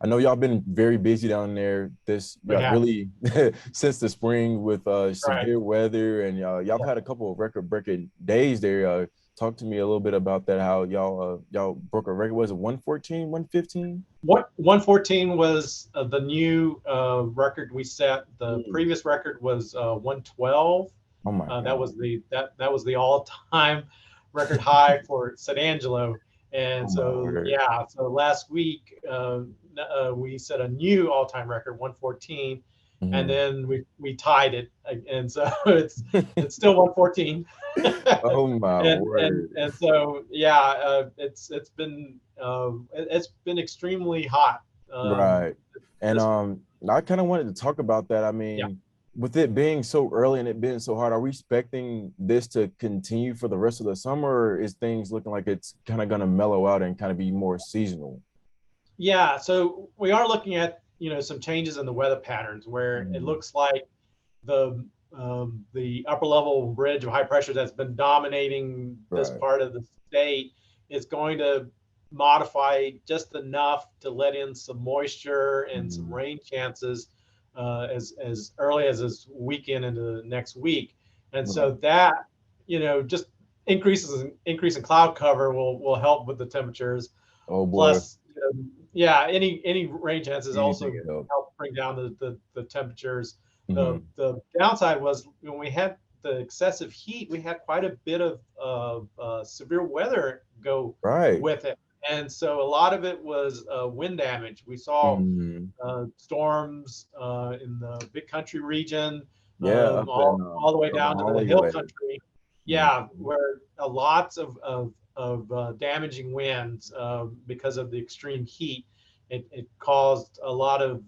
I know y'all been very busy down there. This We yeah, have, really since the spring with right. severe weather, and y'all Yeah. had a couple of record-breaking days there. Talk to me a little bit about that. How y'all broke a record? Was it 114, 115? What 114 was the new record we set. The Mm. previous record was 112. Oh my That God. was the all-time record high for San Angelo. Oh And my so word. yeah, so last week we set a new all-time record, 114, and Mhm. then we tied it, and so it's still 114. Oh my word. And so yeah, it's been extremely hot. Right. And This I kind of wanted to talk about that. I Yeah. mean, with it being so early and it being so hard, are we expecting this to continue for the rest of the summer, or is things looking like it's kind of going to mellow out and kind of be more seasonal? Yeah, so we are looking at some changes in the weather patterns where it Mhm. looks like the upper level ridge of high pressure that's been dominating this Right. part of the state is going to modify just enough to let in some moisture and some Mhm. rain chances as early as this weekend into the next week, and so Right. that just increase in cloud cover will help with the temperatures. Oh boy. Plus, yeah, any rain chances Anything also else? help bring down the temperatures. Mhm. The downside was when we had the excessive heat, we had quite a bit of severe weather go Right. with it, and so a lot of it was wind damage. We saw Mhm. storms in the Big Country region, Yeah, up in all the way up the down to the Hill Hollywood. Country. Mhm. Yeah, where lots of damaging winds because of the extreme heat. It caused a lot of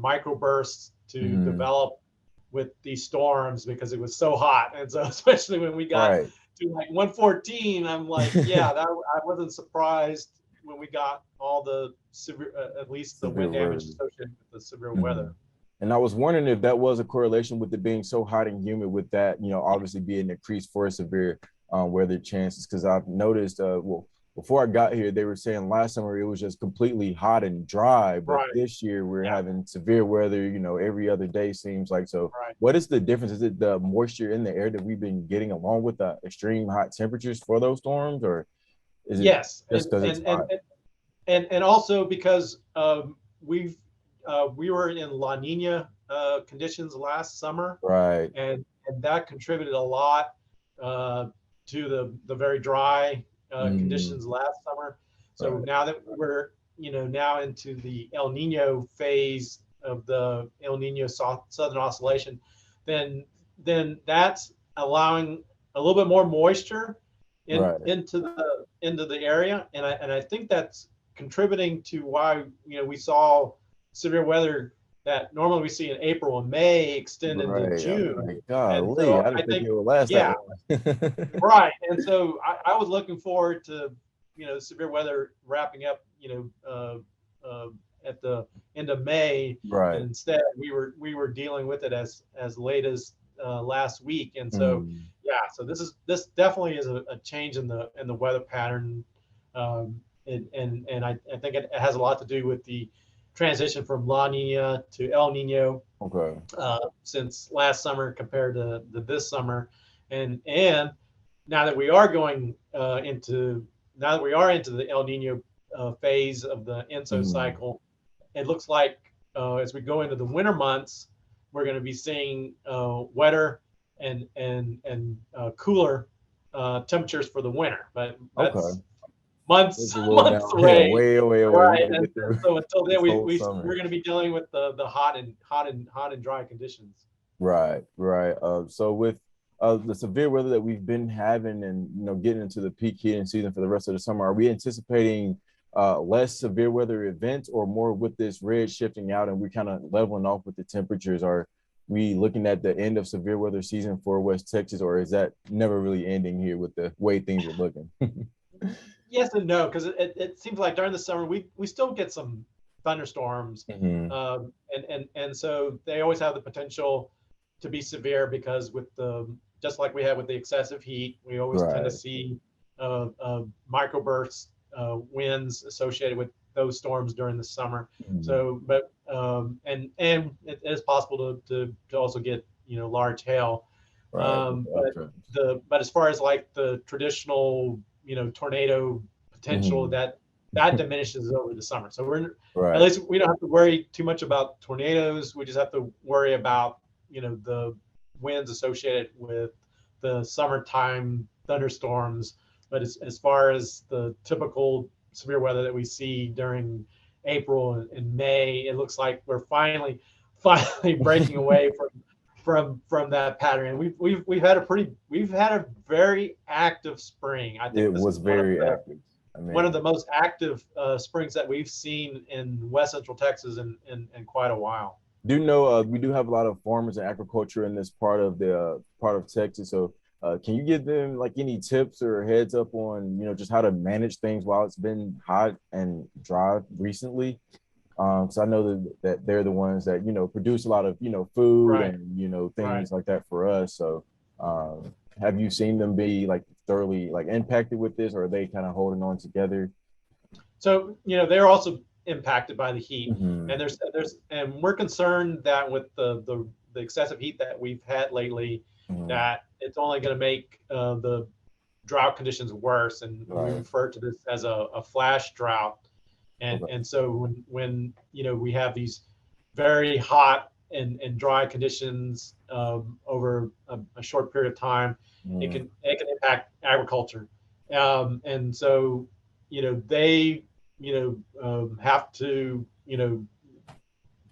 microbursts to Mhm. develop with these storms because it was so hot. And so, especially when we got Right. to like 114, I'm like, yeah, I wasn't surprised when we got all the severe, at least the Severe wind damage weather. associated with the severe Mhm. weather. And I was wondering if that was a correlation with it being so hot and humid, with that, obviously being increased for severe weather chances. Because I've noticed, well, before I got here, they were saying last summer it was just completely hot and dry, but Right. this year we're Yeah. having severe weather, every other day seems like. So, Right. what is the difference? Is it the moisture in the air that we've been getting along with the extreme hot temperatures for those storms, or is it Yes. just because it's hot? And also because we were in La Nina conditions last summer, Right. and that contributed a lot uh, to the very dry Mm, conditions last summer. So right. now that we're now into the El Nino phase of the El Nino Southern Oscillation, then that's allowing a little bit more moisture Right. into the area, and I think that's contributing to why we saw severe weather that normally we see in April and May extend into Right. I'm June. like, And golly, so I I didn't think think, it would last that yeah, long. right. And so I was looking forward to, severe weather wrapping up, uh, at the end of May, and Right. instead we were dealing with it as late as last week. And so, Mm, yeah, so this definitely is a change in the weather pattern, and I think it has a lot to do with the transition from La Nina to El Nino okay. since last summer compared to this summer, and now that we are going now that we are into the El Nino phase of the ENSO Mm, cycle, it looks like as we go into the winter months, we're going to be seeing wetter and cooler temperatures for the winter. But okay. that's months It's a little months downhill, away. way away away. We Right, got to and get through so until then, this whole we're summer. going to be dealing with the hot and dry conditions. Right, right. So with the severe weather that we've been having, and getting into the peak heating season for the rest of the summer, are we anticipating less severe weather events, or more with this red shifting out and we're kind of leveling off with the temperatures? Are we looking at the end of severe weather season for West Texas, or is that never really ending here with the way things are looking? Yes and no, because it seems like during the summer we still get some thunderstorms, Hmm. and so they always have the potential to be severe because with the just like we had with the excessive heat, we always tend to Right. see microbursts winds associated with those storms during the summer. Mhm. So, but and it is possible to also get large hail. Right. But Okay. but as far as like the traditional tornado potential, Mhm. that diminishes over the summer. So we're at Right. least we don't have to worry too much about tornadoes. We just have to worry about the winds associated with the summertime thunderstorms. But as far as the typical severe weather that we see during April and May, it looks like we're finally breaking away from that pattern. And we've had a very active spring. I It think this was is one of very the active. I one of mean, the most active springs that we've seen in West Central Texas in quite a while. do know we do have a lot of farmers and agriculture in this part of the part of Texas. So, can you give them like any tips or heads up on just how to manage things while it's been hot and dry recently? So I know that they're the ones that produce a lot of food Right, and right. things like that for us. So, have you seen them be like thoroughly like impacted with this, or are they kind of holding on together? So they're also impacted by the heat, Hmm. and and we're concerned that with the excessive heat that we've had lately, Hmm. that it's only going to make the drought conditions worse, and we Right. refer to this as a flash drought. Okay. And so when we have these very hot and dry conditions over a short period of time, Mm. it can impact agriculture, and so they have to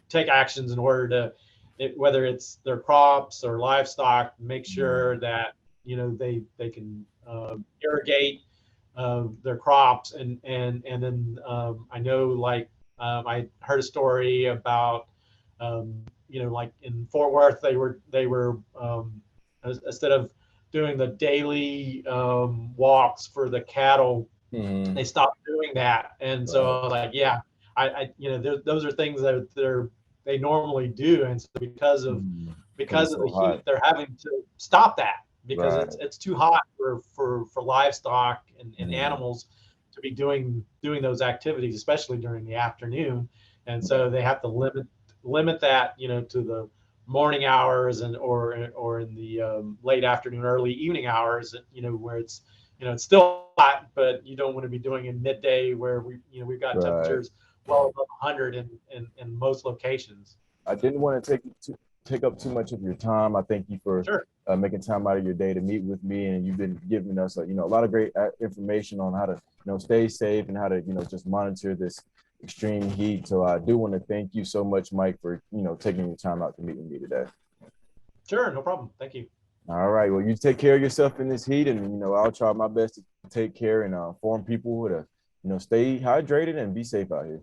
take actions in order to whether it's their crops or livestock, make Mm. sure that they can irrigate their crops, and then I know like I heard a story about like in Fort Worth they were instead of doing the daily walks for the cattle, they Hmm. stopped doing that. And so Right. I was like, yeah, those are things that they normally do, and so Mm. Because because it's of the so heat, hot. they're having to stop that because Right. it's too hot for livestock and Mm. animals to be doing those activities, especially during the afternoon. And so Right. they have to limit that to the morning hours and or in the late afternoon, early evening hours, where it's still hot, but you don't want to be doing in midday where we've got Right. temperatures well above 100 in most locations. I didn't want to take up too much of your time. I thank you for Sure. making time out of your day to meet with me, and you've been giving us a lot of great information on how to stay safe and how to just monitor this extreme heat. So I do want to thank you so much, Mike, for taking your time out to meet with me today. Sure, no problem. Thank you. All right, well, you take care of yourself in this heat, and I'll try my best to take care and inform people to stay hydrated and be safe out here.